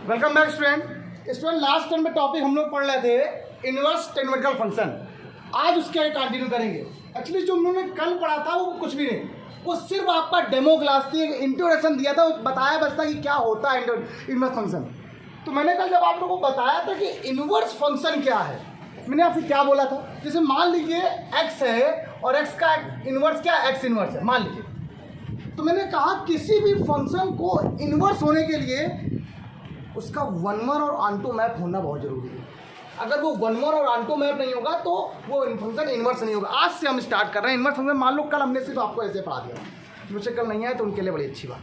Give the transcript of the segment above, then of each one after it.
Welcome back student last time में topic हम लोग पढ़ रहे थे इनवर्स ट्रिग्नोमेट्रिकल फंक्शन। आज उसके कंटिन्यू करेंगे। एक्चुअली जो उन्होंने कल पढ़ा था वो कुछ भी नहीं, वो सिर्फ आपका डेमो क्लास थी, इंट्रोडक्शन दिया था, वो बताया बस था कि क्या होता है इनवर्स फंक्शन। तो मैंने कल जब आप लोगों को बताया था कि इनवर्स फंक्शन क्या है, मैंने आपसे क्या बोला था, जैसे मान लीजिए x है और x का इनवर्स क्या है, x इनवर्स है मान लीजिए। तो मैंने कहा किसी भी फंक्शन को इनवर्स होने के लिए उसका वन वन और ऑन्टो मैप होना बहुत जरूरी है। अगर वो वन वन और ऑन्टो मैप नहीं होगा तो वो फंक्शन इनवर्स नहीं होगा। आज से हम स्टार्ट कर रहे हैं इनवर्स फंक्शन। मान लो कल हमने सिर्फ आपको ऐसे पढ़ा दिया, मुझसे कल नहीं आए तो उनके लिए बड़ी अच्छी बात,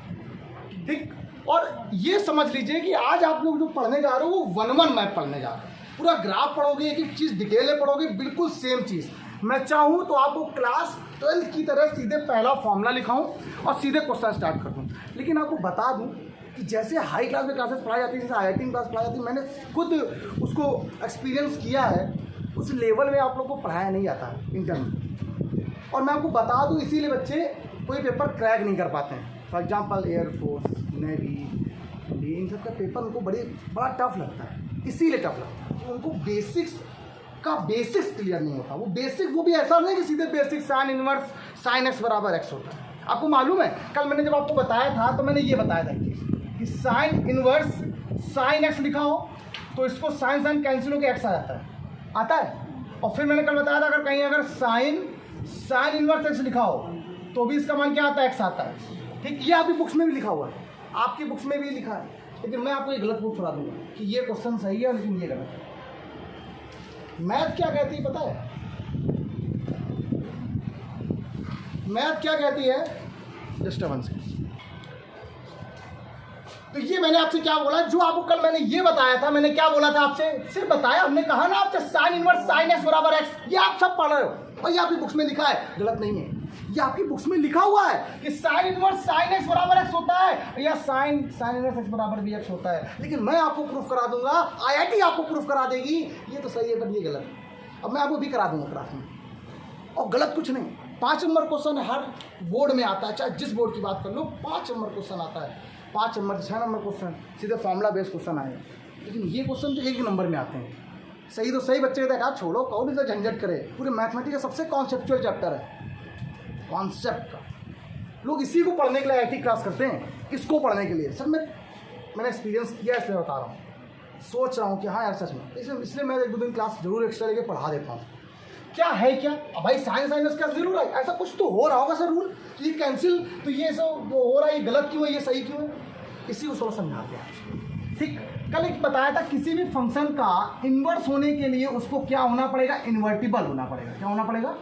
ठीक। और ये समझ लीजिए कि आज आप लोग जो पढ़ने जा रहे हो वो वन वन मैप पढ़ने जा रहे हो। पूरा ग्राफ पढ़ोगे, एक एक चीज़ डिटेल में पढ़ोगे, बिल्कुल सेम चीज़। मैं चाहूँ तो आपको क्लास 12 की तरह सीधे पहला फॉर्मूला लिखाऊं और सीधे क्वेश्चन स्टार्ट कर दूँ। लेकिन आपको बता दूँ कि जैसे हाई क्लास में क्लासेस पढ़ाई जाती है, जैसे IIT क्लास पढ़ाई जाती है, मैंने खुद उसको एक्सपीरियंस किया है। उस लेवल में आप लोग को पढ़ाया नहीं जाता है इंटर में। और मैं आपको बता दूँ इसीलिए बच्चे कोई पेपर क्रैक नहीं कर पाते हैं। फॉर एग्जांपल एयरफोर्स, नेवी, इन सब का पेपर उनको बड़ा टफ लगता है। इसीलिए टफ लगता है कि उनको बेसिक्स क्लियर नहीं होता। वो बेसिक वो भी ऐसा नहीं कि सीधे basic sine inverse sine x बराबर एक्स होता है। आपको मालूम है कल मैंने जब आपको बताया था तो मैंने ये बताया था कि साइन इनवर्स साइन एक्स लिखा हो तो इसको साइन कैंसिल होकर एक्स आता है। और फिर मैंने कल बताया था अगर कहीं अगर साइन इनवर्स एक्स लिखा हो तो भी इसका मान क्या आता है, एक्स आता है, ठीक। ये आपकी बुक्स में भी लिखा हुआ है, आपकी बुक्स में भी लिखा है। लेकिन मैं आपको ये गलत प्रूफ करा दूंगा कि ये क्वेश्चन सही है लेकिन ये गलत है। मैथ क्या कहती है पता है? मैथ क्या कहती है? डिस्टर्बेंस। तो ये मैंने आपसे क्या बोला, जो आपको कल मैंने ये बताया था, मैंने क्या बोला था आपसे, सिर्फ बताया, हमने कहा ना आपसे साइन इनवर्स साइन एक्स बराबर एक्स, ये आप सब पढ़ रहे हो और ये आपकी बुक्स में लिखा है, गलत नहीं है। ये आपकी बुक्स में लिखा हुआ है कि साइन इनवर्स साइन एक्स बराबर एक्स होता है या साइन इनवर्स एक्स बराबर भी एक्स होता है। लेकिन मैं आपको प्रूफ करा दूंगा, IIT आपको प्रूफ करा देगी ये तो सही है पर ये गलत है। अब मैं आपको भी करा दूंगा क्लास में, और गलत कुछ नहीं। 5 नंबर क्वेश्चन हर बोर्ड में आता है, चाहे जिस बोर्ड की बात कर लो 5 नंबर क्वेश्चन आता है। 5 नंबर 6 नंबर क्वेश्चन सीधे फॉर्मूला बेस्ड क्वेश्चन आए। लेकिन ये क्वेश्चन तो 1 नंबर में आते हैं। सही तो सही बच्चे का देखा, छोड़ो कौन इसे झंझट करे। पूरे मैथमेटिक्स का सबसे कॉन्सेप्चुअल चैप्टर है, कॉन्सेप्ट का। लोग इसी को पढ़ने के लिए IIT क्लास करते हैं। किसको पढ़ने के लिए? सर मैंने एक्सपीरियंस किया इसलिए बता रहा हूँ। सोच रहा हूँ कि हाँ यार सच में, इसलिए मैं 1-2 दिन क्लास जरूर एक्स्ट्रा लेके पढ़ा देता हूँ। क्या है क्या अब भाई साइंस का जरूर है, ऐसा कुछ तो हो रहा होगा सर रूल, तो ये कैंसिल, तो ये सब हो रहा है, ये गलत क्यों है, ये सही क्यों है, इसी को थोड़ा समझाते हैं, ठीक। कल एक बताया था किसी भी फंक्शन का इन्वर्स होने के लिए उसको क्या होना पड़ेगा, इन्वर्टिबल होना पड़ेगा। क्या होना पड़ेगा?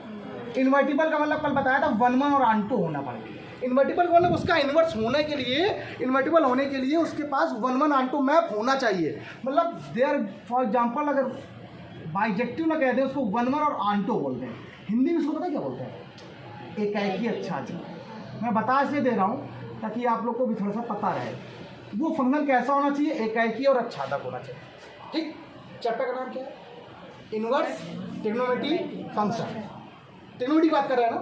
इन्वर्टिबल का मतलब कल बताया था वन वन और ऑन्टो होना पड़ेगा। इन्वर्टिबल का मतलब उसका इन्वर्स होने के लिए, इन्वर्टिबल होने के लिए उसके पास वन वन ऑन्टो मैप होना चाहिए। मतलब देयर फॉर एग्जाम्पल अगर बाइजेक्टिव ना कहते हैं उसको वन वन और ऑन्टो बोलते हैं। हिंदी में इसको पता है क्या बोलते हैं? एकाएकी अच्छा अच्छा। मैं बता इसलिए दे रहा हूँ ताकि आप लोग को भी थोड़ा सा पता रहे वो फंक्शन कैसा होना चाहिए, एकाएकी और अच्छादक होना चाहिए, ठीक। चैप्टर का नाम क्या है? Inverse trigonometric function. ट्रिग्नोमेट्री की बात कर रहे हैं ना।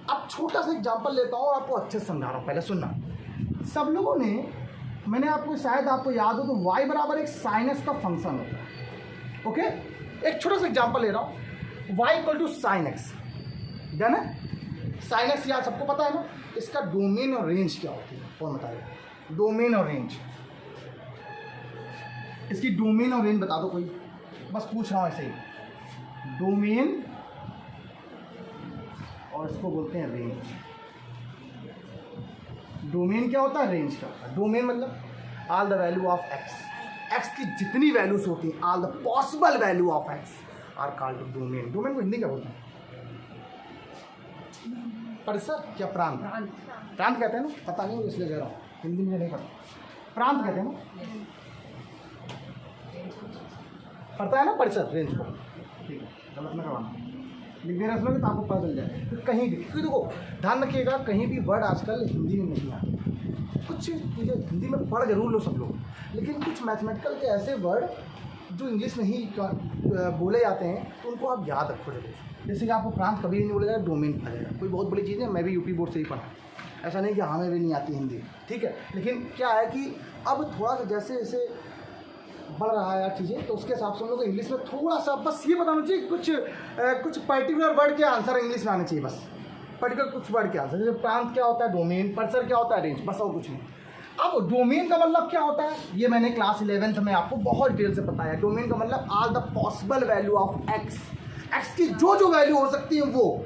अब छोटा सा एग्जांपल लेता हूँ और आपको अच्छे से समझा रहा हूँ, पहले सुनना। सब लोगों ने, मैंने आपको शायद आपको याद हो तो y बराबर एक साइन एक्स का फंक्शन होता है, ओके। एक छोटा सा एग्जांपल ले रहा हूँ, y equal to sine x, done है। साइन एक्स यार सबको पता है ना। इसका डोमेन और रेंज क्या होती है, कौन बताएगा? डोमेन और रेंज, इसकी डोमेन और रेंज बता दो कोई, बस पूछ रहा हूँ ऐसे ही। डोमेन और इसको बोलते हैं रेंज। डोमेन क्या होता है, रेंज क्या होता है? डोमेन मतलब all the value of x, x की जितनी वैल्यूज होती हैं, all the possible value of x are called domain. Domain को हिंदी क्या बोलते हैं? परिसर क्या प्रांत? प्रांत कहते हैं ना, पता नहीं इसलिए कह रहा हूँ, हिंदी में नहीं पता। प्रांत कहते हैं ना, पता है ना परिसर, रेंज को, ठीक है। गलत ना करवाना, लिख दे रहे हैं तो आपको पता चल जाए। तो कहीं भी, क्योंकि देखो ध्यान रखिएगा, कहीं भी वर्ड आजकल हिंदी में नहीं आते। कुछ चीज़ें हिंदी में पढ़ जरूर लो सब लोग, लेकिन कुछ मैथमेटिकल के ऐसे वर्ड जो इंग्लिश में ही बोले जाते हैं तो उनको आप याद रखो जरूर। जैसे कि आपको प्रांत कभी नहीं बोलेगा, डोमेन आ जाएगा। कोई बहुत बड़ी चीज़ है, मैं भी यूपी बोर्ड से ही पढ़ा, ऐसा नहीं कि हमें भी नहीं आती हिंदी, ठीक है। लेकिन क्या है कि अब थोड़ा सा जैसे जैसे बढ़ रहा है यार चीज़ें, तो उसके हिसाब से हम लोग को इंग्लिश में थोड़ा सा बस ये बताना चाहिए कुछ पर्टिकुलर वर्ड के आंसर इंग्लिश में आने चाहिए, बस पर्टिकुलर कुछ वर्ड के आंसर। जैसे प्रांत क्या होता है, डोमेन, पर्सर क्या होता है, रेंज, बस और कुछ नहीं। अब डोमेन का मतलब क्या होता है, ये मैंने क्लास 11th में आपको बहुत डिटेल से बताया। डोमेन का मतलब all the possible value of x, x की जो वैल्यू हो सकती है वो,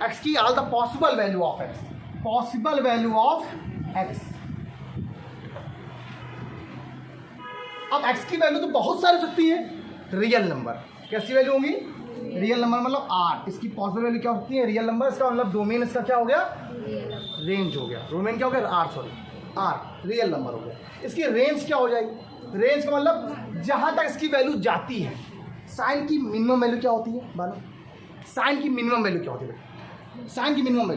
एक्स की all the possible value of x, possible value of x. अब एक्स की वैल्यू तो बहुत सारी हो सकती है, रियल नंबर कैसी वैल्यू होंगी, रियल नंबर मतलब आर, इसकी पॉसिबल वैल्यू क्या होती है, रियल नंबर। इसका मतलब डोमेन इसका क्या हो गया, रेंज हो गया। डोमेन क्या हो गया, R, sorry R real number हो गया। इसकी रेंज क्या हो जाएगी, रेंज का मतलब जहां तक इसकी वैल्यू जाती है। साइन की मिनिमम वैल्यू क्या होती है मानो, साइन की मिनिमम वैल्यू क्या होती है, साइन की मिनिमम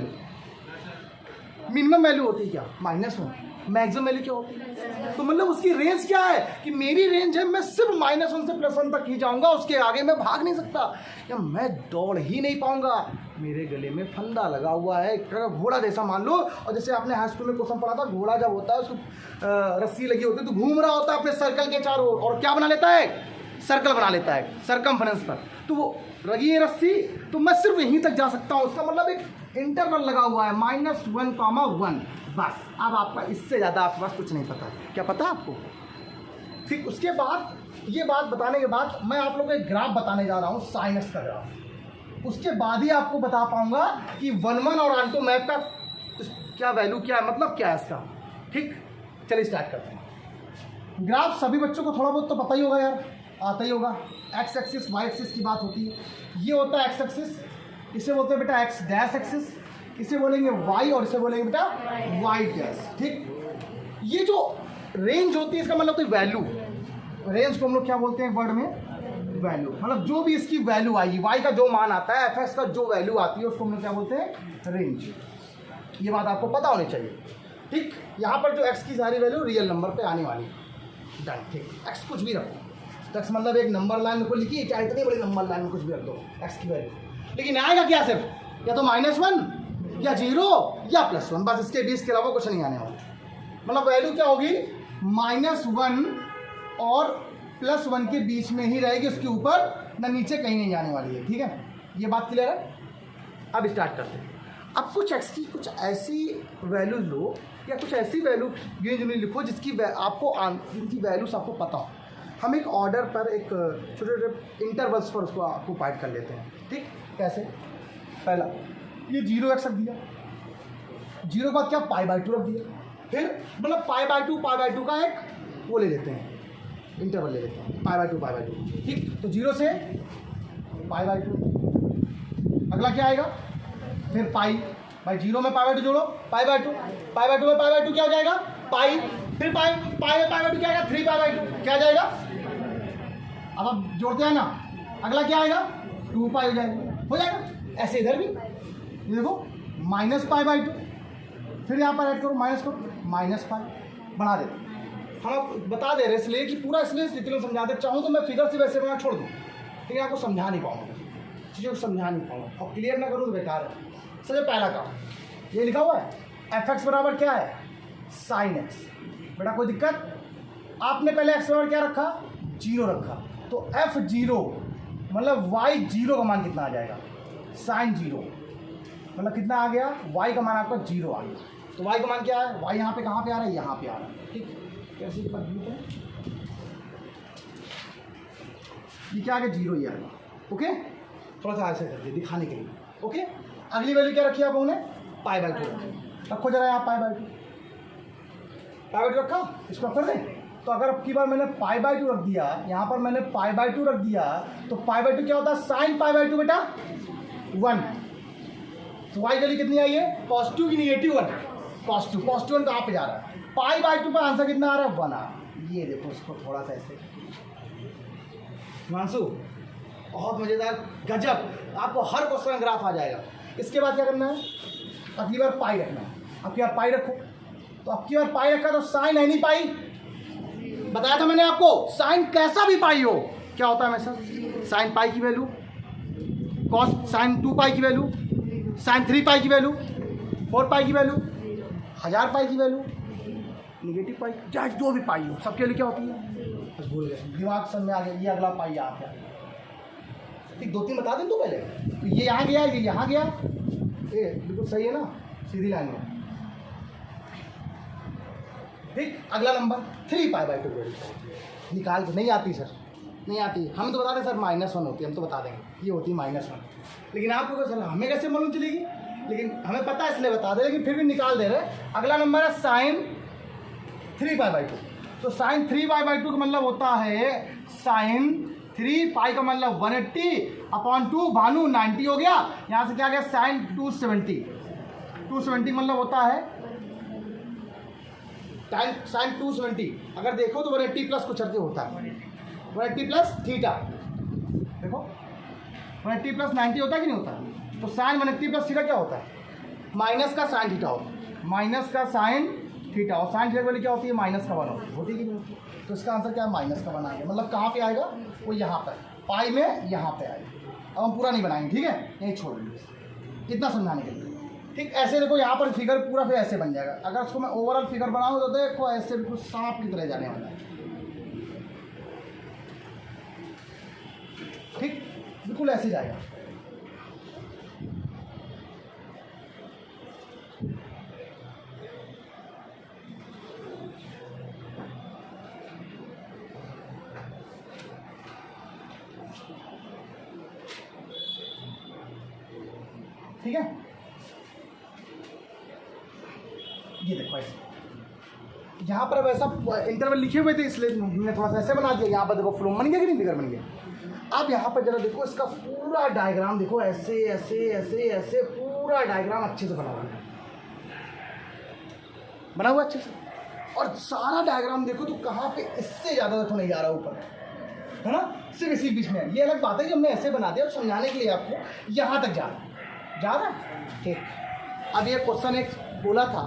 वैल्यू होती है क्या, -1। मैक्सिमम वैल्यू क्या होती है, तो मतलब उसकी रेंज क्या है कि मेरी रेंज है, मैं सिर्फ -1 से +1 तक ही जाऊंगा, उसके आगे मैं भाग नहीं सकता, या मैं दौड़ ही नहीं पाऊंगा। मेरे गले में फंदा लगा हुआ है, घोड़ा जैसा मान लो। और जैसे आपने हाई स्कूल में क्वेश्चन पढ़ा था, घोड़ा जब होता है उसको रस्सी लगी होती है तो घूम रहा होता है अपने सर्कल के चारों ओर, और क्या बना लेता है, सर्कल बना लेता है सरकमफ्रेंस पर। तो वो लगी है रस्सी, तो मैं सिर्फ यहीं तक जा सकता हूँ। उसका मतलब एक इंटरवल लगा हुआ है -1, बस। अब आपका इससे ज़्यादा आपके पास कुछ नहीं पता। क्या पता आपको? ठीक, उसके बाद ये बात बताने के बाद मैं आप लोगों को एक ग्राफ बताने जा रहा हूँ, साइनस का ग्राफ। उसके बाद ही आपको बता पाऊंगा कि 1 और ऑन्टो मैप का क्या वैल्यू क्या है, मतलब क्या है इसका। ठीक, चलिए स्टार्ट करते हैं। ग्राफ सभी बच्चों को थोड़ा बहुत तो पता ही होगा यार, आता ही होगा। एक्स एक्सिस वाई एक्सिस की बात होती है, ये होता है एक्स एक्सिस, इसे बोलते हैं बेटा एक्स डैश एक्सिस, इसे बोलेंगे वाई, और इसे बोलेंगे बेटा वाई डैश। ठीक, ये जो रेंज होती है इसका मतलब तो वैल्यू, रेंज को हम लोग क्या बोलते हैं वर्ड में, वैल्यू। मतलब जो भी इसकी वैल्यू आएगी, वाई का जो मान आता है, एफ एक्स का जो वैल्यू आती है उसको हम लोग क्या बोलते हैं, रेंज। ये बात आपको पता होनी चाहिए। ठीक, यहाँ पर जो एक्स की सारी वैल्यू रियल नंबर पे आने वाली, डन। ठीक, एक्स कुछ भी रखो, तो एक्स मतलब एक नंबर लाइन को लिखिए, चाहे इतनी बड़ी नंबर लाइन में कुछ भी रख दो एक्स की वैल्यू, लेकिन आएगा क्या, सिर्फ या तो -1 या 0 या +1, बस इसके बीच के अलावा कुछ नहीं आने वाला। मतलब वैल्यू क्या होगी, -1 और +1 के बीच में ही रहेगी, उसके ऊपर ना नीचे कहीं नहीं जाने वाली है। ठीक है, ये बात क्लियर है। अब स्टार्ट करते हैं। अब कुछ एक्स की कुछ ऐसी वैल्यू लो, या कुछ ऐसी वैल्यू गिनी लिखो जिसकी आपको जिनकी वैल्यूज आपको पता हो। हम एक ऑर्डर पर एक छोटे छोटे इंटरवल्स पर उसको ऑक्युपाइड कर लेते हैं। ठीक, कैसे, पहला ये 0x रख दिया, 0 के बाद क्या π/2 रख दिया, फिर मतलब π/2 का एक वो ले लेते हैं, इंटरवल ले लेते हैं, π/2। ठीक, तो 0 से π/2, अगला क्या आएगा, फिर पाई, भाई 0 में π/2 जोड़ो, π/2 में π/2 क्या हो जाएगा, पाई, फिर पाई में π/2 क्या आएगा, 3π/2 क्या जाएगा। अब आप जोड़ते हैं ना, अगला क्या आएगा, 2π हो जाएगा। ऐसे इधर भी ये देखो -π/2, फिर यहाँ पर ऐड करो, माइनस करो, -π बढ़ा देते। हम आप बता दे रहे इसलिए कि पूरा इसलिए डिटेल समझा दे, चाहूँ तो मैं फिगर से वैसे बना छोड़ दूँ, लेकिन आपको समझा नहीं पाऊँगा, चीज़ों को समझा नहीं पाऊँगा, और क्लियर ना करूँ तो बेकार है। सबसे पहला काम ये लिखा हुआ है, f(x) बराबर क्या है, sin x। बेटा कोई दिक्कत, आपने पहले x बराबर क्या रखा, 0 रखा, तो f(0) मतलब y0 का मान कितना आ जाएगा, sin 0 मतलब कितना आ गया, y का मान आपका 0 आ गया। तो y का मान क्या है, y यहाँ पे कहाँ पे आ रहा है, यहाँ पे आ रहा है। ठीक, कैसे पद्धति है, ये क्या आ गया, 0 ही आ गया। ओके, थोड़ा सा ऐसे करके दिखाने के लिए। ओके, अगली वैल्यू क्या रखी आप लोगों ने, π/2 रखो जरा, यहाँ π/2 रखा, इसको कर दें। तो अगर अब की बार मैंने π/2 रख दिया, यहाँ पर मैंने π/2 रख दिया, तो π/2 क्या होता है, sin π/2 बेटा 1। तो y वैल्यू कितनी आई है, पॉजिटिव की -1, पॉजिटिव 1 कहाँ पे जा रहा है, π/2 पर आंसर कितना आ रहा है, 1 आ रहा है। ये देखो इसको थोड़ा सा ऐसे, मानसू बहुत मज़ेदार, गजब, आपको हर क्वेश्चन का ग्राफ आ जाएगा। इसके बाद क्या करना है, अगली बार पाई रखना है। अब क्या पाई रखो, तो अब की बार पाई रखा तो साइन एनी पाई, बताया था मैंने आपको, साइन कैसा भी पाई हो क्या होता है हमेशा, साइन पाई की वैल्यू, कॉस साइन 2π की वैल्यू, साइन 3π की वैल्यू, 4π की वैल्यू, 1000 पाई की वैल्यू, नेगेटिव पाई, चाहे जो भी पाई हो, सबके लिए क्या होती है बस भूल गए, दिमाग सब में आ गया। ये अगला पाई यहाँ पे आ गया। ठीक, 2-3 बता दें तो पहले, तो ये यहाँ गया, ये यहाँ गया, ये बिल्कुल सही है ना, सीधी लाइन में। ठीक, अगला नंबर 3π/2 निकाल के नहीं आती सर, नहीं आती। हम तो बता दें सर -1 होती है, हम तो बता देंगे ये होती है -1, लेकिन आपको सर हमें कैसे मालूम चलेगी, लेकिन हमें पता है इसलिए बता दें, लेकिन फिर भी निकाल दे रहे। अगला नंबर है sin 3π/2। तो sin 3π/2 का मतलब होता है sin 3π का मतलब 180/2, भानु 90 हो गया। यहाँ से क्या गया sin 270 का मतलब होता है sin 270। अगर देखो तो 180 प्लस कुछ करके होता है, 180 प्लस थीटा, देखो 180 प्लस 90 होता है कि नहीं होता। तो साइन 180 प्लस थीटा क्या होता है, माइनस का साइन थीटा होता है, माइनस का साइन थीटा, और साइन थीटा की वैल्यू क्या होती है, -1 होती है। तो इसका आंसर क्या है, -1 आएगा। मतलब कहाँ पे आएगा, वो यहाँ पर पाई में यहाँ पे आएगा। अब हम पूरा नहीं बनाएंगे, ठीक है, यहीं छोड़ देंगे इतना समझाने के लिए। ठीक, ऐसे देखो यहाँ पर फिगर पूरा फिर ऐसे बन जाएगा। अगर उसको मैं ओवरऑल फिगर बनाऊँ तो देखो ऐसे बिल्कुल सांप की तरह जाने वाला है। ठीक, बिल्कुल ऐसे जाएगा। ठीक है, ये देखो ऐसे यहाँ पर अब ऐसा इंटरवल लिखे हुए थे, इसलिए हमने थोड़ा सा ऐसे बना दिया। यहाँ पर देखो फ्लो बन गया कि नहीं, फिगर बन गया। अब यहाँ पर जरा देखो इसका पूरा डायग्राम देखो, ऐसे ऐसे ऐसे ऐसे पूरा डायग्राम अच्छे से बना हुआ अच्छे से। और सारा डायग्राम देखो तो कहाँ पे इससे ज़्यादा देखो नहीं जा रहा ऊपर, है ना, सिर्फ इसी बीच में। ये अलग बात है कि हमने ऐसे बना दिया, समझाने के लिए आपको यहाँ तक जा रहा है। ठीक, अब ये क्वेश्चन एक बोला था,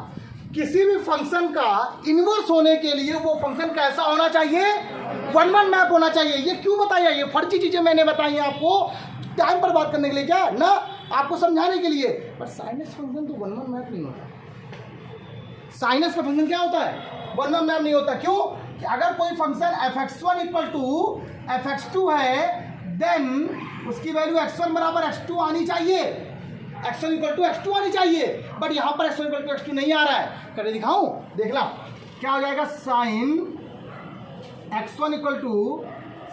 किसी भी फंक्शन का इन्वर्स होने के लिए वो फंक्शन कैसा होना चाहिए, 1-1 मैप होना चाहिए। ये क्यों बताया, ये फर्जी चीजें मैंने बताई हैं आपको टाइम पर बात करने के लिए, क्या ना, आपको समझाने के लिए। पर साइनस फंक्शन तो 1-1 मैप नहीं होता। साइनस का फंक्शन क्या होता है, 1-1 मैप नहीं होता। क्यों, कि अगर कोई फंक्शन fx1 = fx2 है, देन उसकी वैल्यू x1 = x2 आनी चाहिए, x1 = x2 आनी चाहिए। बट यहाँ पर x1 = x2 नहीं आ रहा है। करके दिखाऊं, देखना क्या हो जाएगा, साइन x1 =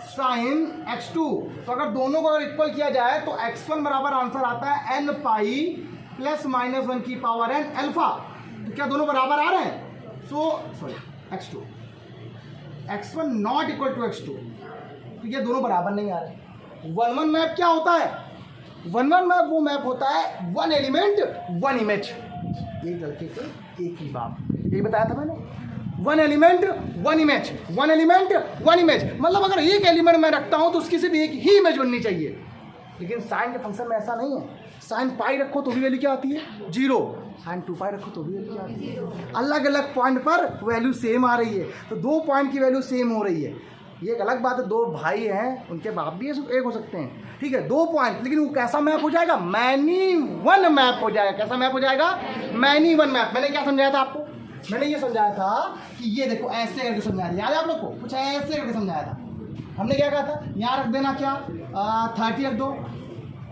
साइन x2। तो अगर दोनों को अगर इक्वल किया जाए तो x1 बराबर आंसर आता है n पाई प्लस -1 की पावर n अल्फा। तो क्या दोनों बराबर आ रहे हैं, sorry x2 x1 not equal to x2, तो ये दोनों बराबर नहीं आ रहे। 1-1 मैप क्या होता है, 1-1 मैप वो मैप होता है 1 एलिमेंट 1 इमेज। एक लड़के के एक ही बाप, यही बताया था मैंने, 1 एलिमेंट 1 इमेज, 1 एलिमेंट 1 इमेज। मतलब अगर एक एलिमेंट मैं रखता हूं तो उसकी सिर्फ एक ही इमेज बननी चाहिए। लेकिन साइन के फंक्शन में ऐसा नहीं है। साइन पाई रखो तो भी वैल्यू क्या आती है, 0। साइन 2π रखो तो भी वैल्यू क्या आती है, अलग अलग पॉइंट पर वैल्यू सेम आ रही है। तो 2 पॉइंट की वैल्यू सेम हो रही है। ये एक अलग बात है, 2 भाई हैं, उनके बाप भी एक हो सकते हैं, ठीक है, 2 पॉइंट, लेकिन वो कैसा मैप हो जाएगा, मैनी वन मैप हो जाएगा। कैसा मैप हो जाएगा, मैनी वन मैप। मैंने क्या समझाया था आपको, मैंने ये समझाया था कि ये देखो ऐसे करके समझाया था, याद है आप लोग को, कुछ ऐसे करके समझाया था। हमने क्या कहा था, यहाँ रख देना क्या, 30 रख दो,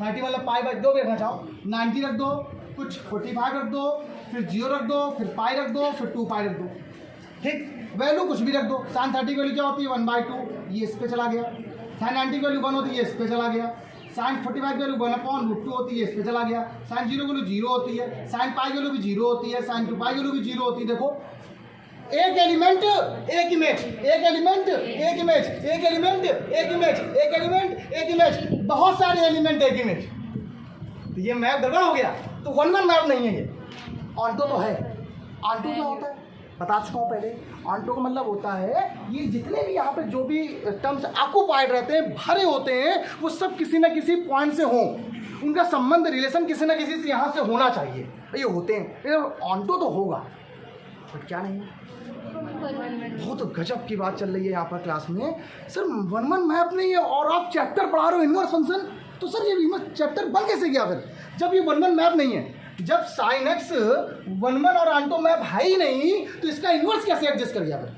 30 मतलब π/2 भी रखना चाहो, 90 रख दो, कुछ 45 रख दो, फिर 0 रख दो, फिर पाई रख दो, फिर 2π रख दो। ठीक, वैल्यू कुछ भी रख दो। साइन 30 की वैल्यू क्या होती है, 1/2, ये इस पे चला गया। साइन 90 की वैल्यू 1 होती है, ये इस पे चला गया। साइन 45 की वैल्यू 1/√2 होती है, इस पे चला गया। साइन 0 की वैल्यू 0 होती है, साइन पाई की वैल्यू भी 0 होती है, साइन 2π की वैल्यू भी 0 होती है। देखो, एक एलिमेंट एक इमेज, एक एलिमेंट एक इमेज, एक एलिमेंट एक इमेज, एक एलिमेंट एक इमेज, बहुत सारे एलिमेंट एक इमेज। तो ये मैप गड़बड़ हो गया। तो 1-1 मैप नहीं है ये, ऑन्टो तो है। ऑन्टो क्या होता है बता चुका हूँ पहले। ऑन्टो का मतलब होता है ये जितने भी यहाँ पे जो भी टर्म्स ऑक्युपाइड रहते हैं, भरे होते हैं, वो सब किसी ना किसी पॉइंट से हों, उनका संबंध रिलेशन किसी ना किसी से यहाँ से होना चाहिए, ये होते हैं। ऑन्टो तो होगा, बट क्या नहीं है। बहुत गजब की बात चल रही है यहाँ पर क्लास में। सर 1-1 मैप नहीं है और आप चैप्टर पढ़ा रहे हो इनवर्स फंक्शन, तो सर ये इनवर्स चैप्टर बन कैसे गया फिर, जब ये 1-1 मैप नहीं है। जब साइन एक्स 1-1 और ऑन्टो मैप है ही नहीं, तो इसका इनवर्स कैसे एडजस्ट कर गया फिर।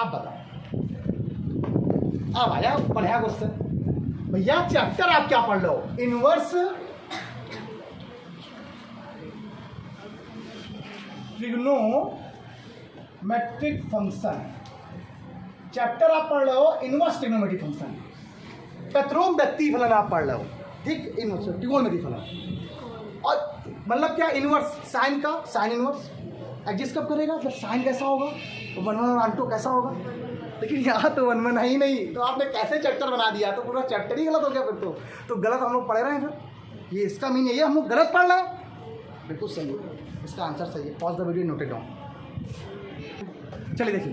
अब बताओ, अब आया बढ़िया क्वेश्चन। भैया चैप्टर आप क्या पढ़ लो, इनवर्स ट्रिग्नोमेट्रिक फंक्शन। चैप्टर आप पढ़ लो इनवर्स ट्रिग्नोमेट्रिक फंक्शन। प्रथम व्यक्ति फलन आप पढ़ लो, ठीक, इनवर्स ट्रिग्नोमेट्रिक फलन। और मतलब क्या, इनवर्स साइन का, साइन इनवर्स एग्जिस्ट कब करेगा, जब साइन कैसा होगा तो 1 1 और आंटो कैसा होगा। लेकिन यहाँ तो 1 1 है ही नहीं, तो आपने कैसे चैप्टर बना दिया, तो पूरा चैप्टर ही गलत हो गया फिर तो गलत हम लोग पढ़ रहे हैं। फिर ये इसका मीन यही है, हम लोग गलत पढ़ रहे हैं। बिल्कुल सही है, इसका आंसर सही है। Pause the video, note it down. चलिए देखिए,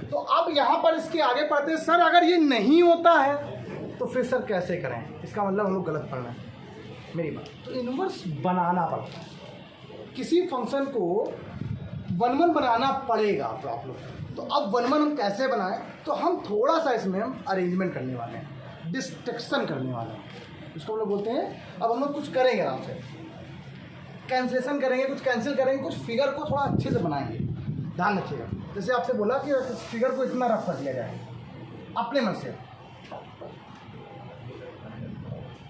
तो अब यहाँ पर इसके आगे पढ़ते हैं। सर अगर ये नहीं होता है तो फिर सर कैसे करें, इसका मतलब हम लोग गलत पढ़ रहे हैं। मेरी बात, तो इनवर्स बनाना पड़ता है, किसी फंक्शन को 1 1 बनाना पड़ेगा तो आप लोग। तो अब 1 1 हम कैसे बनाएं, तो हम थोड़ा सा इसमें हम अरेंजमेंट करने वाले हैं, डिस्ट्रक्शन करने वाले हैं, इसको हम लोग बोलते हैं। अब हम लोग कुछ करेंगे आराम से, कैंसिलेशन करेंगे, कुछ कैंसिल करेंगे, कुछ फिगर को थोड़ा अच्छे से बनाएंगे। ध्यान रखिएगा, जैसे आपसे बोला कि फिगर को इतना रफ कर दिया जाए अपने मन से,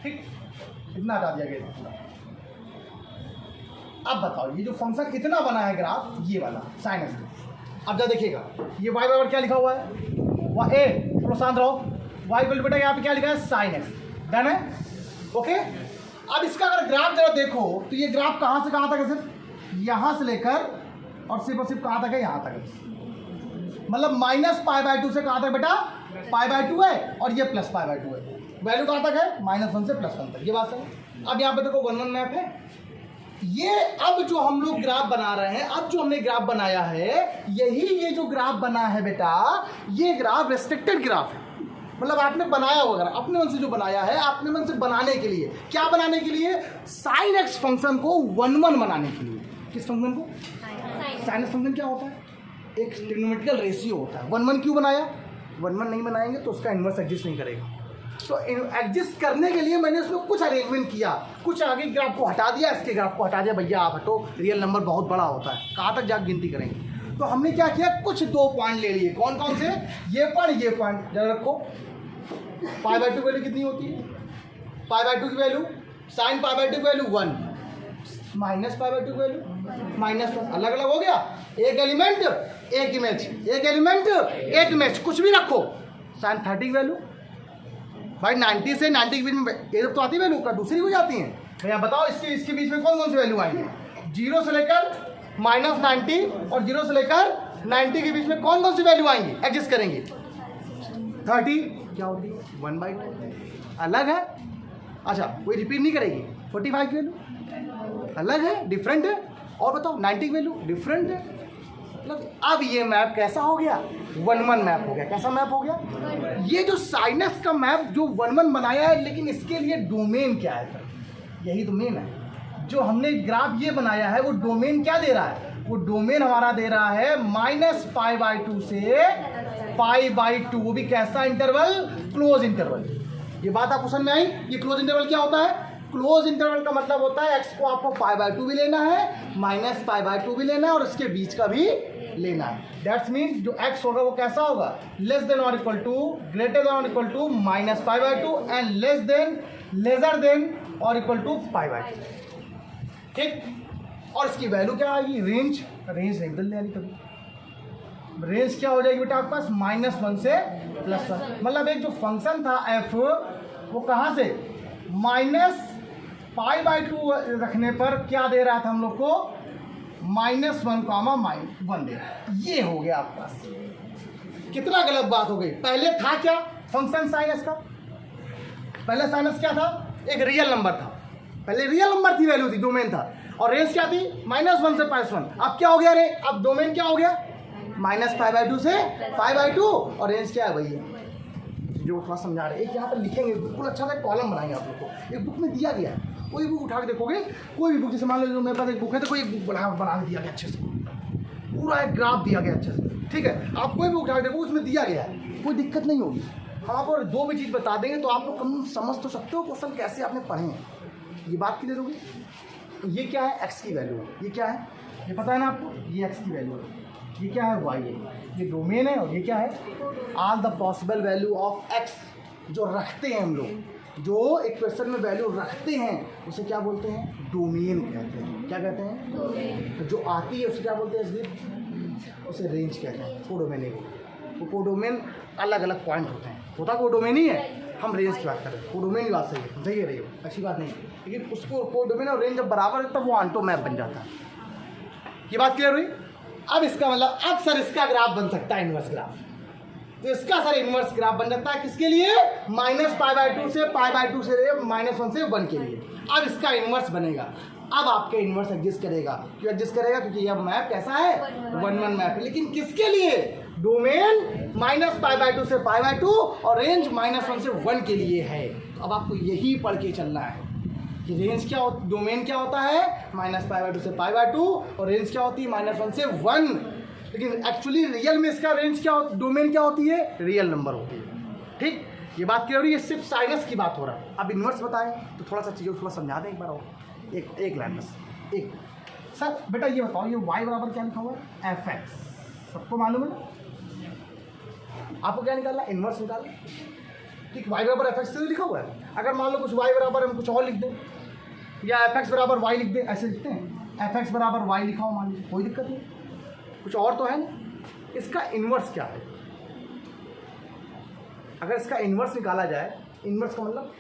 ठीक, इतना हटा दिया गया। अब बताओ ये जो फंक्शन कितना बना है ग्राफ, ये वाला साइन एक्स। अब जब देखिएगा ये y बराबर क्या लिखा हुआ है, ए, थोड़ा शांत रहो, y इक्वल बेटा यहाँ पे क्या लिखा है, साइन एक्स। डन है, ओके। अब इसका अगर ग्राफ जरा देखो तो ये ग्राफ कहाँ से कहाँ तक है, सिर्फ यहाँ से लेकर और सिर्फ कहाँ तक है, यहाँ तक है। मतलब -π/2 से कहाँ तक बेटा, π/2 है, और ये +π/2 है। वैल्यू कहाँ तक है, -1 से +1 तक, ये बात है। अब यहाँ पे देखो 1 1 मैप है ये। अब जो हम लोग ग्राफ बना रहे हैं, अब जो हमने ग्राफ बनाया है, ये जो ग्राफ बना है बेटा, ये ग्राफ रेस्ट्रिक्टेड ग्राफ है। मतलब आपने बनाया वगैरह अपने मन से जो बनाया है, अपने मन से बनाने के लिए, क्या बनाने के लिए, साइन एक्स फंक्शन को 1 1 बनाने के लिए। किस फंक्शन को, साइन एक्स फंक्शन क्या होता है, एक ट्रिग्नोमेट्रिकल रेशियो होता है। 1 1 क्यों बनाया, 1 1 नहीं बनाएंगे तो उसका इन्वर्स एग्जिस्ट नहीं करेगा। तो एग्जिस्ट करने के लिए मैंने उसमें कुछ अरेंजमेंट किया, कुछ आगे ग्राफ को हटा दिया, इसके ग्राफ को हटा दिया, भैया आप हटो, रियल नंबर बहुत बड़ा होता है, कहाँ तक जाकर गिनती करेंगे। तो हमने क्या किया, कुछ 2 पॉइंट ले लिए। कौन कौन से, ये पॉइंट जरा रखो। π/2 वैल्यू कितनी होती है, π/2 की वैल्यू, साइन π/2 की वैल्यू 1, -π/2 की वैल्यू -1। अलग अलग हो गया, एक एलिमेंट एक इमेज, एक एलिमेंट एक इमेज, कुछ भी रखो। साइन 30 की वैल्यू, भाई 90 से 90 के बीच में एक तो आती है वैल्यू, का दूसरी हो जाती है। भैया बताओ इसके बीच में कौन कौन सी वैल्यू आएंगे, 0 से लेकर -90 और 0 से लेकर 90 के बीच में कौन कौन सी वैल्यू आएंगी, एडजस्ट करेंगे। 30 क्या होती है, 1/2 अलग है। अच्छा कोई रिपीट नहीं करेगी। 45 की वैल्यू अलग है, डिफरेंट है। और बताओ 90 की वैल्यू डिफरेंट है। मतलब अब ये मैप कैसा हो गया, 1 1 मैप हो गया। कैसा मैप हो गया, ये जो साइनस का मैप जो 1 1 बनाया है, लेकिन इसके लिए डोमेन क्या है, यही डोमेन है। जो हमने ग्राफ ये बनाया है वो डोमेन क्या दे रहा है, वो डोमेन हमारा दे रहा है -π/2 से π/2, वो भी कैसा इंटरवल, क्लोज इंटरवल। ये बात आपको समझ में आई। ये क्लोज इंटरवल क्या होता है, क्लोज इंटरवल का मतलब होता है x को आपको π/2 भी लेना है, -π/2 भी लेना है, और इसके बीच का भी लेना है। दैट्स मीन जो x होगा वो कैसा होगा, लेस देन और इक्वल टू, ग्रेटर देन और equal to -π/2 and less than, lesser than और इक्वल टू π/2, ठीक। और इसकी वैल्यू क्या आएगी, रेंज नहीं बदल जाएगी कभी। रेंज क्या हो जाएगी बेटा आपके पास, -1 से +1। मतलब एक जो फंक्शन था f, वो कहाँ से -π/2 रखने पर क्या दे रहा था हम लोग को, -1, -1 दे रहा है। ये हो गया आपके पास। कितना गलत बात हो गई। पहले था क्या फंक्शन साइनस का, पहले साइनस क्या था, एक रियल नंबर था। पहले रियल नंबर थी, वैल्यू थी, डोमेन था, और रेंज क्या थी, -1 से +1। अब क्या हो गया रे, अब डोमेन क्या हो गया, -π/2 से π/2, और रेंज क्या है भैया, जो थोड़ा समझा रहे। एक यहाँ पर लिखेंगे, बिल्कुल अच्छा सा कॉलम बनाएंगे आप लोग को। एक बुक में दिया गया है, कोई बुक उठा के देखोगे, कोई भी बुक, जैसे मान लो मेरे पास एक बुक है, तो कोई एक बुक बना के दिया गया अच्छे से, पूरा एक ग्राफ दिया गया अच्छे से, ठीक है। आप कोई भी उठा के देखो, उसमें दिया गया है, कोई दिक्कत नहीं होगी। हम आपको 2 भी चीज़ बता देंगे तो आप लोग कम समझ तो सकते हो क्वेश्चन कैसे आपने पढ़े हैं। ये बात क्लियर होगी। ये क्या है, x की वैल्यू है। ये क्या है, ये पता है ना आपको, ये x की वैल्यू है। ये क्या है, वाई है, ये डोमेन है। और ये क्या है, all the possible value of x, जो रखते हैं हम लोग, जो एक क्वेश्चन में वैल्यू रखते हैं उसे क्या बोलते हैं, डोमेन कहते हैं। क्या कहते हैं, तो जो आती है उसे क्या बोलते हैं, उसे रेंज कहते हैं, कोडोमेन ही बोलते हैं। वो कोडोमेन अलग अलग पॉइंट होते हैं, होता कोडोमेन ही है, हम रेंज की बात कर रहे हैं। कोडोमेन की बात सही है, समझिए रही हो, अच्छी बात नहीं, लेकिन उसको कोडोमेन और रेंज जब बराबर है तब वो ऑन्टो मैप बन जाता है। ये बात क्लियर हुई। अब इसका मतलब, अब सर इसका ग्राफ बन सकता है इनवर्स ग्राफ, तो इसका सर इनवर्स ग्राफ बन जाता है किसके लिए, -π/2 से π/2 से -1 से 1 के लिए। अब इसका इनवर्स बनेगा, अब आपके इनवर्स एग्जिस्ट करेगा। क्यों एग्जिस्ट करेगा, क्योंकि यह मैप कैसा है, 1-1 मैप है। लेकिन किसके लिए, डोमेन -π/2 से π/2 और रेंज -1 से 1 के लिए है। अब आपको यही पढ़ के चलना है कि रेंज क्या होता, डोमेन क्या होता है, -π/2 से π/2 और रेंज क्या होती है, -1 से 1। लेकिन एक्चुअली रियल में इसका रेंज क्या होती, डोमेन क्या होती है, रियल नंबर होती है। ठीक, ये बात क्लियर हुई। ये सिर्फ साइनस की बात हो रहा है। अब इन्वर्स बताएं तो थोड़ा सा चीज़ों को थोड़ा समझा दें एक बार और, एक लाइन बस। एक सर बेटा ये बताओ, ये y बराबर क्या लिखा हुआ है, fx, सबको मालूम है ना। आपको क्या निकालना, इन्वर्स निकालना। ठीक, y बराबर fx से लिखा हुआ है। अगर मान लो कुछ y बराबर हम कुछ और लिख दें, या fx बराबर y लिख दें, ऐसे लिखते हैं, fx बराबर y लिखा हो मान लीजिए, कोई दिक्कत नहीं, कुछ और तो है ना। इसका इन्वर्स क्या है, अगर इसका इन्वर्स निकाला जाए, इन्वर्स का मतलब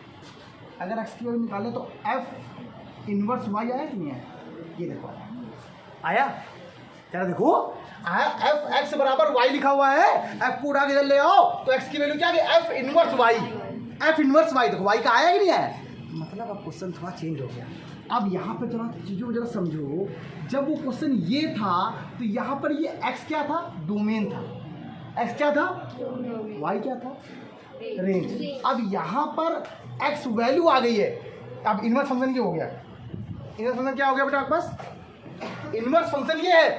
अगर x की वैल्यू निकालें तो f इन्वर्स y आया कि नहीं आया, ये देखो आया, क्या देखो आया, एफ एक्स बराबर y लिखा हुआ है, f को उठा के इधर ले आओ तो x की वैल्यू क्या है, f inverse y, f inverse y, देखो y का आया कि नहीं आया, मतलब अब क्वेश्चन थोड़ा चेंज हो गया। अब यहाँ पे जरा चीज़ों को जरा समझो, जब वो क्वेश्चन ये था तो यहाँ पर ये x क्या था, डोमेन था, x क्या था, y क्या था, रेंज। अब यहाँ पर x वैल्यू आ गई है, अब इन्वर्स फंक्शन क्या हो गया, इन्वर्स फंक्शन क्या हो गया बेटा आपके पास, इन्वर्स फंक्शन ये है।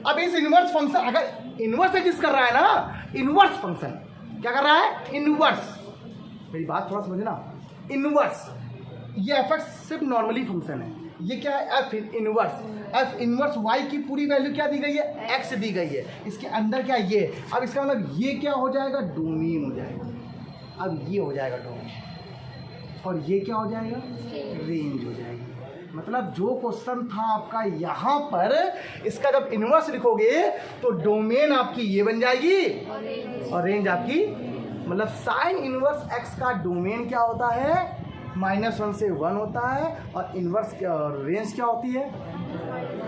अब इस इन्वर्स फंक्शन, अगर इन्वर्स एग्जिस्ट कर रहा है ना, इन्वर्स फंक्शन क्या कर रहा है, इन्वर्स, मेरी बात थोड़ा समझना, इन्वर्स, ये एफ एक्स सिर्फ नॉर्मली फंक्शन है, ये क्या है, एफ इन्वर्स वाई की पूरी वैल्यू क्या दी गई है, एक्स दी गई है, इसके अंदर क्या ये, अब इसका मतलब ये क्या हो जाएगा, डोमेन हो जाएगा। अब ये हो जाएगा डोमेन, और ये क्या हो जाएगा, रेंज हो जाएगी। मतलब जो क्वेश्चन था आपका यहाँ पर, इसका जब इन्वर्स लिखोगे तो डोमेन आपकी ये बन जाएगी और रेंज आपकी, मतलब साइन इन्वर्स एक्स का डोमेन क्या होता है, -1 से 1 होता है, और इन्वर्स रेंज क्या होती है,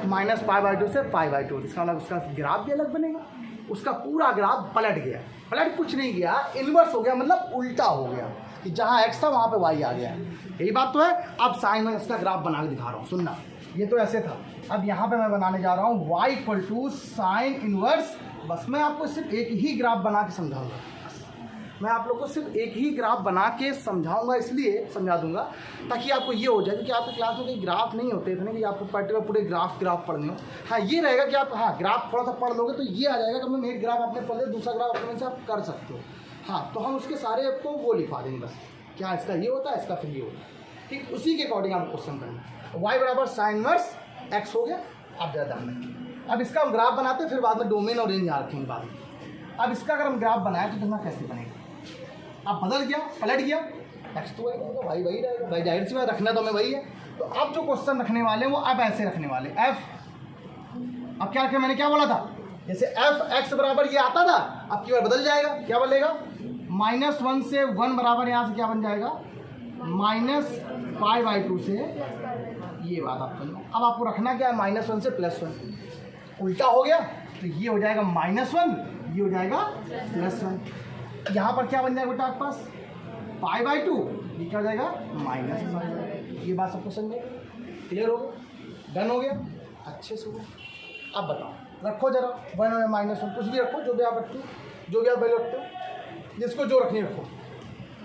-π/2 से π/2। इसका मतलब उसका ग्राफ भी अलग बनेगा, उसका पूरा ग्राफ पलट गया, पलट कुछ नहीं गया, इन्वर्स हो गया, मतलब उल्टा हो गया कि जहाँ x था वहाँ पे y आ गया। यही बात तो है। अब साइन में इसका ग्राफ बना के दिखा रहा हूँ, सुनना, ये तो ऐसे था, अब यहाँ पे मैं बनाने जा रहा हूँ y = साइन इन्वर्स। बस मैं आपको सिर्फ एक ही ग्राफ बना के समझाऊंगा, मैं आप लोग को सिर्फ एक ही ग्राफ बना के समझाऊंगा, इसलिए समझा दूंगा ताकि आपको ये हो जाए कि आपके क्लास में कोई ग्राफ नहीं होते इतने कि आपको पर्टिकुलर पूरे ग्राफ पढ़ने हो। हाँ, ये रहेगा कि आप ग्राफ थोड़ा सा पढ़ लोगे तो ये आ जाएगा कि मैं एक ग्राफ आपने पढ़ लिया, दूसरा ग्राफ अपने से आप कर सकते हो। हाँ, तो हम उसके सारे आपको वो लिखवा देंगे, बस क्या इसका ये होता है, इसका फिर ये होता है, ठीक, उसी के अकॉर्डिंग आप क्वेश्चन करेंगे। y बराबर साइन इनवर्स x हो गया। अब ज़्यादा में अब इसका हम ग्राफ बनाते हैं, फिर बाद में डोमेन और रेंज यहाँ रखेंगे बाद में। अब इसका अगर हम ग्राफ बनाए तो देखना कैसे बनेगा। अब बदल गया, पलट गया, एक्स तो रहेगा, वाई वही रहेगा, भाई जाहिर सी बात, रखना तो हमें वही है। तो अब जो क्वेश्चन रखने वाले हैं वो अब ऐसे रखने वाले, एफ, अब क्या रखे, मैंने क्या बोला था, जैसे एफ एक्स बराबर ये आता था, अब की बार बदल जाएगा, क्या बदलेगा, -1 से 1 बराबर, यहाँ से क्या बन जाएगा, -π/2 से, ये बात आप समझो। अब आपको रखना क्या है, -1 से +1, उल्टा हो गया तो ये हो जाएगा -1, ये हो जाएगा +1। यहाँ पर क्या बन जाएगा बेटा आपके पास, π/2, ये क्या हो जाएगा, -π/2। ये बात सबको समझे, क्लियर हो गया, डन हो गया, अच्छे से हो गया। अब बताओ, रखो जरा 1 और -1, कुछ भी रखो, जो भी आप रखते हो, जो भी आप वैल्यू रखते हो, जिसको जो रखनी रखो,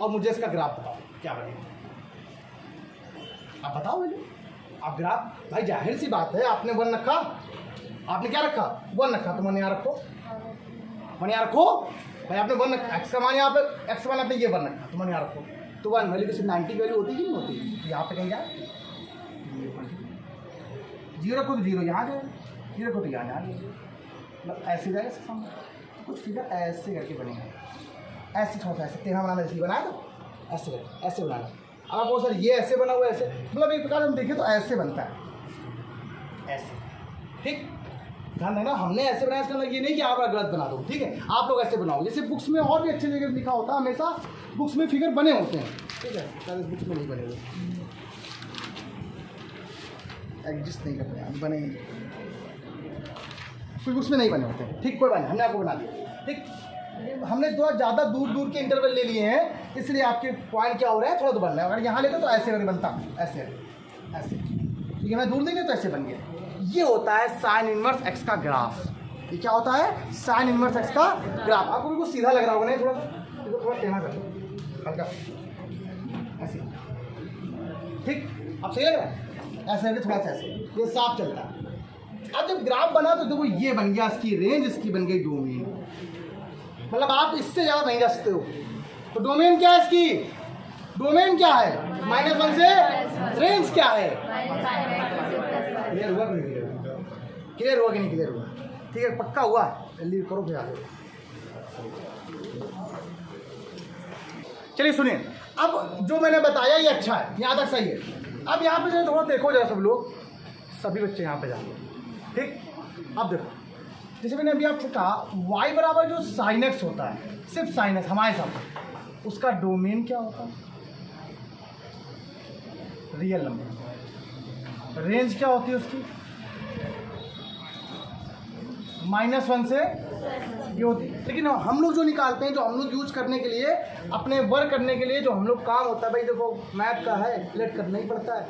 और मुझे इसका ग्राफ बताओ क्या बनेगा। आप बताओ वैल्यू, आप ग्राफ, भाई जाहिर सी बात है, आपने 1 रखा, आपने क्या रखा, 1 रखा, तो मन यहाँ रखो, मन यहाँ रखो भाई, आपने 1 रखा, एक्स का मान यहाँ पे, एक्स मान आपने ये 1 रखा, तो मन यहाँ रखो, तो 1 वैल्यू किसी 90 वैल्यू होती है कि नहीं होती, तो यहाँ पे कहीं जाए 0 रखो तो 0 यहाँ जाए, 0 रखो तो यहाँ जाए, मतलब ऐसे जाएगा इसके सामने, कुछ फिगर ऐसे करके बनेगा, ऐसे थोड़ा सा ऐसे टेढ़ा बनाना, इसलिए बनाया तो ऐसे करके ऐसे बनाना। अब आप वो सर ये ऐसे बना हुआ ऐसे, मतलब एक प्रकार हम देखें तो ऐसे बनता है, ऐसे। ठीक, ध्यान देना, हमने ऐसे बनाया, इसका मतलब ये नहीं कि आप गलत बना दो, ठीक है, आप लोग ऐसे बनाओ। जैसे बुक्स में और भी अच्छे जगह लिखा होता है, हमेशा बुक्स में फिगर बने होते हैं, ठीक है, शायद बुक्स में नहीं बने हुए, एडजस्ट नहीं करते हैं, बने कुछ बुक्स में नहीं बने होते हैं। ठीक, कोई बात नहीं, हमने आपको बना दिया। ठीक, हमने थोड़ा ज़्यादा दूर दूर के इंटरवल ले लिए हैं, इसलिए आपके पॉइंट क्या हो रहा है, थोड़ा तो बन रहा है। अगर यहाँ लेते तो ऐसे अगर बनता, ऐसे ऐसे, ठीक है, मैं दूर देंगे तो ऐसे बन गया। ये होता है साइन इनवर्स एक्स का ग्राफ। ये क्या होता है, साइन इनवर्स एक्स का ग्राफ। आपको बिल्कुल सीधा लग रहा होगा, नहीं थोड़ा सा, इसको थोड़ा टेढ़ा कर दो हल्का ऐसे। ठीक, अब सही लग रहा है, ऐसे करके थोड़ा सा ऐसे, ये साफ चलता है। अब जब ग्राफ बना तो देखो ये बन गया इसकी रेंज, इसकी बन गई डोमेन। मतलब आप इससे ज़्यादा नहीं जा सकते हो। तो डोमेन क्या है इसकी, डोमेन क्या है, -1 से रेंज क्या है। क्लियर हुआ कि नहीं क्लियर हुआ, क्लियर हुआ कि नहीं क्लियर हुआ, ठीक है, पक्का हुआ, जल्दी करो फिर आगे। चलिए सुनिए, अब जो मैंने बताया ये अच्छा है, यहाँ तक सही है। अब यहाँ पे जो थोड़ा देखो जरा सब लोग, सभी बच्चे यहाँ पे जाओ। ठीक, अब देखो, जैसे मैंने अभी आपसे कहा y बराबर जो साइन एक्स होता है, सिर्फ साइन एक्स हमारे साथ, उसका डोमेन क्या होता है, रियल नंबर। रेंज क्या होती है उसकी, -1 से ये होती है। लेकिन हम लोग जो निकालते हैं, जो हम लोग यूज करने के लिए, अपने वर्क करने के लिए जो हम लोग काम होता है, भाई देखो मैथ का है, कैलकुलेट करना ही पड़ता है,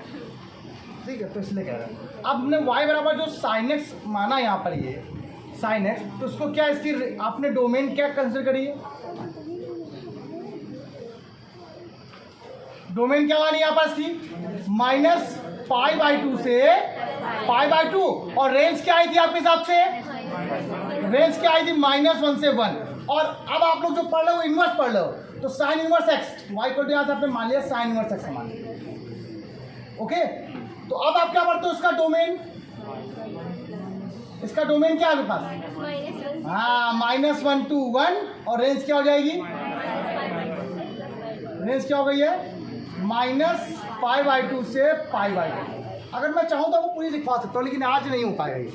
ठीक है, तो इसलिए कह रहे हैं। अब हमने y बराबर जो साइन एक्स माना यहाँ पर, ये साइन एक्स, तो उसको क्या, इसकी आपने डोमेन क्या कंसिडर करी है, डोमेन क्या मानी यहाँ पर इसकी, -π/2 से π/2, और रेंज क्या आई थी आपके हिसाब से, रेंज क्या आई थी, -1 से 1। और अब आप लोग जो पढ़ रहे हो इनवर्स पढ़ रहे हो, तो साइन इनवर्स एक्स, y को यहाँ से आपने मान लिया साइन इनवर्स एक्स मान लिया। ओके, तो अब आप क्या पढ़ते हो, इसका डोमेन, इसका डोमेन क्या है आपके पास, हाँ, -1 to 1, और रेंज क्या हो जाएगी, रेंज क्या हो गई है, -π/2 से π/2। अगर मैं चाहूँ तो आपको पूरी लिखवा सकता हूँ, लेकिन आज नहीं हो पाएगा ये।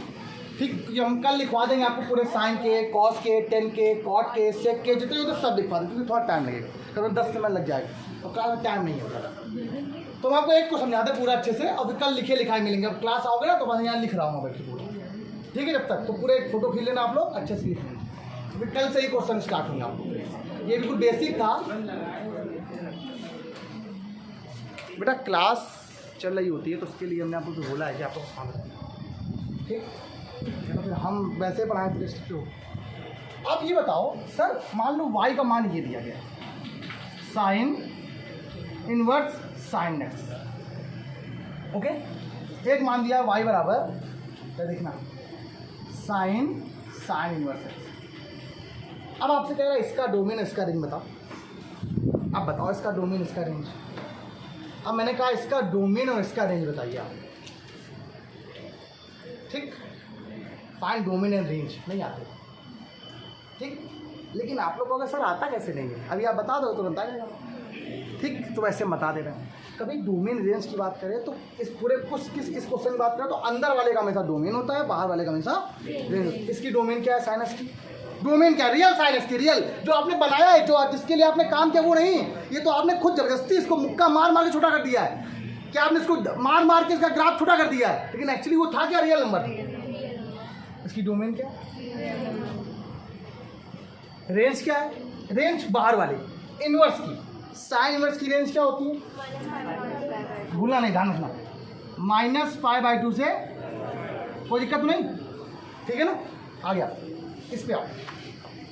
ठीक, ये हम कल लिखवा देंगे आपको पूरे साइन के, कॉस के, टेन के, कॉट के, सेक के, जितने होते सब लिखवा देंगे, क्योंकि थोड़ा टाइम लगेगा, करीबन 10 मिनट लग जाएगा, और क्लास में टाइम नहीं होगा। तो मैं आपको एक को समझाते पूरा अच्छे से, और फिर कल लिखे लिखाए मिलेंगे। अब क्लास आओगे ना तो बस यहाँ लिख रहा हूँ बैठ के पूरा, ठीक है, जब तक तो पूरे एक फोटो खींच लेना आप लोग अच्छे से लिख लेना, फिर कल से ही क्वेश्चन स्टार्ट होंगे आपको। ये बिल्कुल बेसिक था बेटा, क्लास चल रही होती है तो उसके लिए हमने आपको जो बोला है कि आपको सामने, ठीक, तो फिर हम वैसे पढ़ाएं फिर क्यों। अब ये बताओ सर, मान लो y का मान ये दिया गया, sine inverse sine x, okay, एक मान दिया y बराबर, क्या देखना, साइन इनवर्स एक्स। अब आपसे कह रहा है इसका डोमेन, इसका रेंज बताओ। अब बताओ इसका डोमेन, इसका रेंज। अब मैंने कहा इसका डोमेन और इसका रेंज बताइए आप, ठीक, फाइंड डोमेन एंड रेंज नहीं आते, ठीक, लेकिन आप लोग को अगर सर आता कैसे नहीं है, अभी आप बता दो तो बनता जाएगा, ठीक, तो वैसे हम बता दे रहे हैं। कभी डोमेन रेंज की बात करें तो इस पूरे इस क्वेश्चन की बात करें तो अंदर वाले का हमेशा डोमेन होता है, बाहर वाले का हमेशा रेंज। इसकी डोमेन क्या है, साइनस की डोमेन क्या, रियल साइनस की, रियल जो आपने बनाया है, जो जिसके लिए आपने काम किया वो नहीं, ये तो आपने खुद जबरदस्ती इसको मुक्का मार मार के छोटा कर दिया है, क्या आपने इसको मार मार के इसका ग्राफ छोटा कर दिया है, लेकिन एक्चुअली वो था क्या, रियल नंबर। इसकी डोमेन क्या, रेंज क्या है, रेंज बाहर वाले इनवर्स की, साइन इनवर्स की रेंज क्या होती है, भूलना नहीं, ध्यान रखना, -π/2 से, कोई दिक्कत तो नहीं, ठीक है ना। आ गया, इस पे आओ,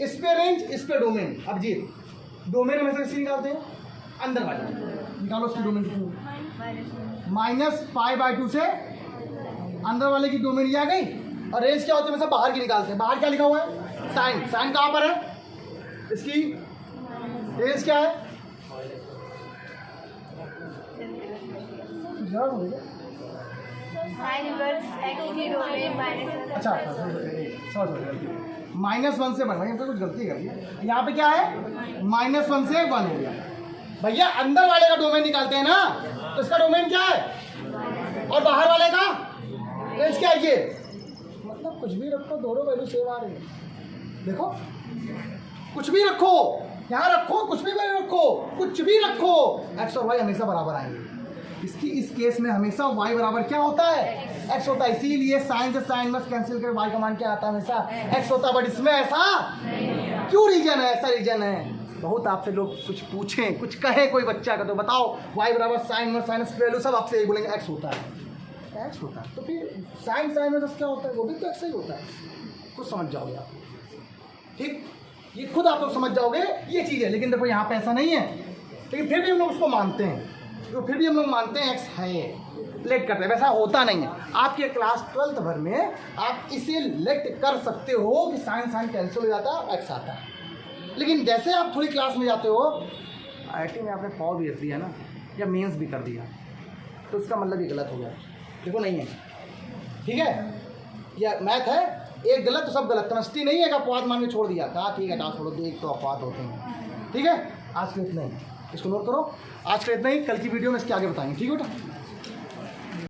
इस पे रेंज, इस पे डोमेन। अब जी डोमेन हमेशा किसी निकालते हैं, अंदर वाले निकालो, उसकी डोमेन -π/2 से अंदर वाले की डोमेन ये आ गई, और रेंज क्या होती है हमेशा बाहर की निकालते हैं। बाहर क्या लिखा हुआ है, साइन, साइन कहाँ पर है, इसकी रेंज क्या है, साइन इनवर्स एक्स की डोमेन माइनस। अच्छा -1 से 1 भाई हमको कुछ गलती कर दी। यहाँ पे क्या है -1 से 1 हो गया भैया। अंदर वाले का डोमेन निकालते हैं ना, तो इसका डोमेन क्या है और बाहर वाले का रेंज क्या है ये। मतलब कुछ भी रखो दोनों वैल्यू सेम आ रही है। देखो कुछ भी रखो, यहाँ रखो, कुछ भी वैल्यू रखो, कुछ भी रखो, एक्स और वाई हमेशा बराबर आएंगे। इसकी इस केस में हमेशा y बराबर क्या होता है x होता है। इसीलिए साइन से साइन इनवर्स कैंसिल कर y का मान क्या आता है हमेशा x होता है। बट इसमें ऐसा क्यों रीजन है? ऐसा रीजन है। बहुत आपसे लोग कुछ पूछें, कुछ कहे कोई बच्चा का, तो बताओ y बराबर साइन इनवर्स साइनस वैल्यू, सब आपसे यही बोलेंगे x होता है, x होता है। तो फिर साइन साइन इनवर्स क्या होता है? वो भी तो x ही होता है। कुछ समझ जाओगे आप, ठीक, ये खुद आप लोग समझ जाओगे ये चीज़ है। लेकिन देखो यहाँ पे ऐसा नहीं है, लेकिन फिर भी हम लोग उसको मानते हैं, तो फिर भी हम लोग मानते हैं एक्स है, लेट करते हैं। वैसा होता नहीं है। आपके क्लास 12th भर में आप इसे लेट कर सकते हो कि साइन साइन कैंसिल हो जाता है, एक्स आता है। लेकिन जैसे आप थोड़ी क्लास में जाते हो, IIT में आपने पॉ भी रख दिया ना, या मेंस भी कर दिया, तो उसका मतलब ये गलत हो गया। देखो नहीं है, ठीक है, या मैथ है एक गलत तो सब गलत। केमिस्ट्री नहीं है, अपवाद मान के छोड़ दिया, कहा ठीक है छोड़ो, तो एक तो अपवाद होते हैं, ठीक है। आज के इतना ही, इसको नोट करो। आज का इतना ही, कल की वीडियो में इसके आगे बताएंगे, ठीक है बेटा।